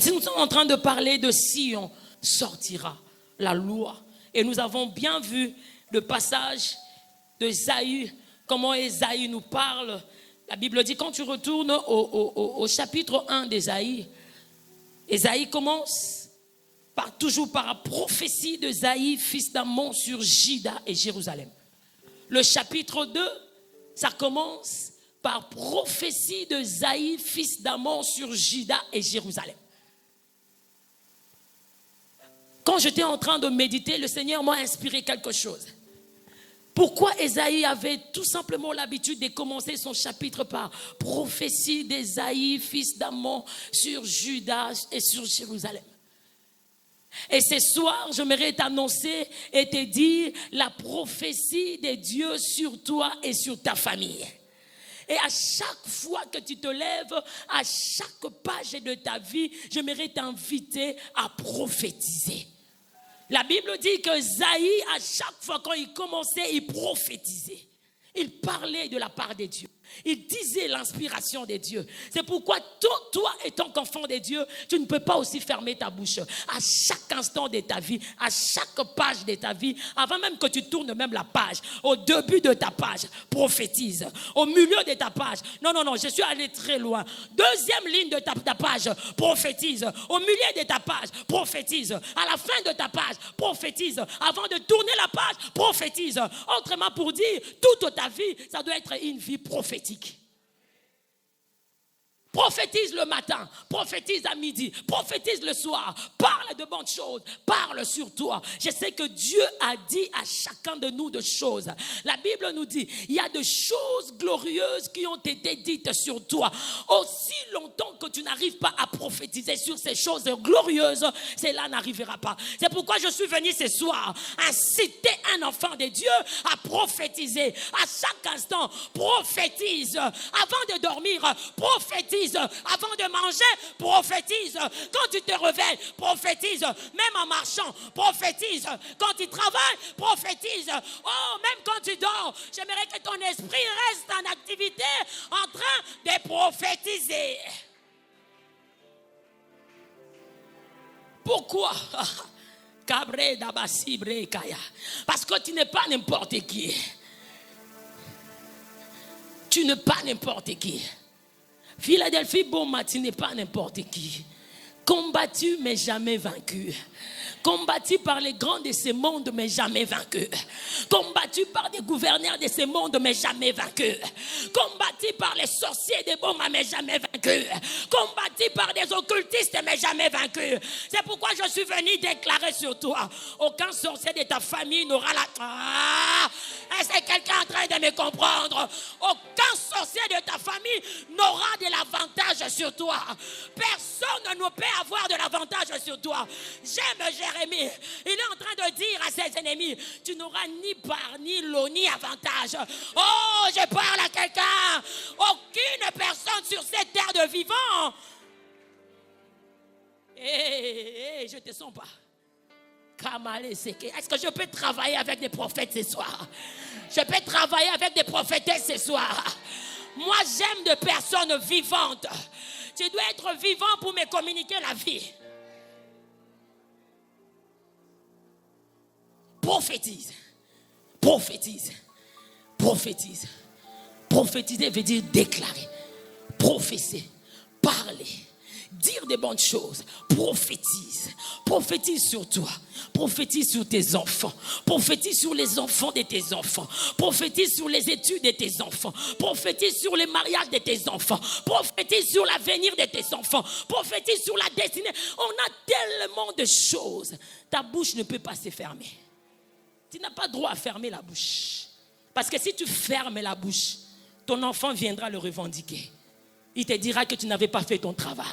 si nous sommes en train de parler de Sion sortira la loi. Et nous avons bien vu le passage d'Ésaïe, comment Ésaïe nous parle. La Bible dit, quand tu retournes au chapitre 1 d'Ésaïe, Ésaïe commence toujours par la prophétie d'Ésaïe, fils d'Amon, sur Juda et Jérusalem. Le chapitre 2, ça commence par prophétie d'Ésaïe, fils d'Amon, sur Juda et Jérusalem. Quand j'étais en train de méditer, le Seigneur m'a inspiré quelque chose. Pourquoi Ésaïe avait tout simplement l'habitude de commencer son chapitre par prophétie d'Ésaïe, fils d'Amon, sur Juda et sur Jérusalem? Et ce soir, j'aimerais t'annoncer et te dire la prophétie de Dieu sur toi et sur ta famille. Et à chaque fois que tu te lèves, à chaque page de ta vie, j'aimerais t'inviter à prophétiser. La Bible dit que Ésaïe, à chaque fois quand il commençait, il prophétisait. Il parlait de la part de Dieu. Il disait l'inspiration de Dieu. C'est pourquoi toi, étant qu'enfant de Dieu, tu ne peux pas aussi fermer ta bouche. À chaque instant de ta vie, à chaque page de ta vie, avant même que tu tournes même la page, au début de ta page, prophétise. Au milieu de ta page, non, je suis allé très loin. Deuxième ligne de ta page, prophétise. Au milieu de ta page, prophétise. À la fin de ta page, prophétise. Avant de tourner la page, prophétise. Autrement pour dire, toute ta vie, ça doit être une vie prophétique. Prophétise le matin, prophétise à midi, prophétise le soir, parle de bonnes choses, parle sur toi. Je sais que Dieu a dit à chacun de nous de choses. La Bible nous dit, il y a de choses glorieuses qui ont été dites sur toi. Aussi longtemps que tu n'arrives pas à prophétiser sur ces choses glorieuses, cela n'arrivera pas. C'est pourquoi je suis venu ce soir inciter un enfant de Dieu à prophétiser. À chaque instant, prophétise. Avant de dormir, prophétise. Avant de manger, prophétise. Quand tu te réveilles, prophétise. Même en marchant, prophétise. Quand tu travailles, prophétise. Oh, même quand tu dors, j'aimerais que ton esprit reste en activité, en train de prophétiser. Pourquoi? Parce que tu n'es pas n'importe qui. Tu n'es pas n'importe qui. Philadelphie, bon matin, n'est pas n'importe qui. Combattu mais jamais vaincu. Combattu par les grands de ce monde mais jamais vaincu. Combattu par des gouverneurs de ce monde mais jamais vaincu. Combattu par les sorciers des bombes mais jamais vaincu. Combattu par des occultistes mais jamais vaincu. C'est pourquoi je suis venu déclarer sur toi, aucun sorcier de ta famille n'aura la... Est-ce que quelqu'un est en train de me comprendre? Aucun sorcier de ta famille n'aura de l'avantage sur toi. Personne ne peut avoir de l'avantage sur toi. J'aime Jérémie. Il est en train de dire à ses ennemis, tu n'auras ni part, ni lot, ni avantage. Oh, je parle à quelqu'un. Aucune personne sur cette terre de vivant. Je ne te sens pas. Est-ce que je peux travailler avec des prophètes ce soir? Je peux travailler avec des prophétesses ce soir. Moi, j'aime des personnes vivantes. Tu dois être vivant pour me communiquer la vie. Prophétise. Prophétise. Prophétise. Prophétiser veut dire déclarer. Prophétiser. Parler. Dire des bonnes choses. Prophétise. Prophétise sur toi. Prophétise sur tes enfants. Prophétise sur les enfants de tes enfants. Prophétise sur les études de tes enfants. Prophétise sur les mariages de tes enfants. Prophétise sur l'avenir de tes enfants. Prophétise sur la destinée. On a tellement de choses. Ta bouche ne peut pas se fermer. Tu n'as pas droit à fermer la bouche. Parce que si tu fermes la bouche, ton enfant viendra le revendiquer. Il te dira que tu n'avais pas fait ton travail.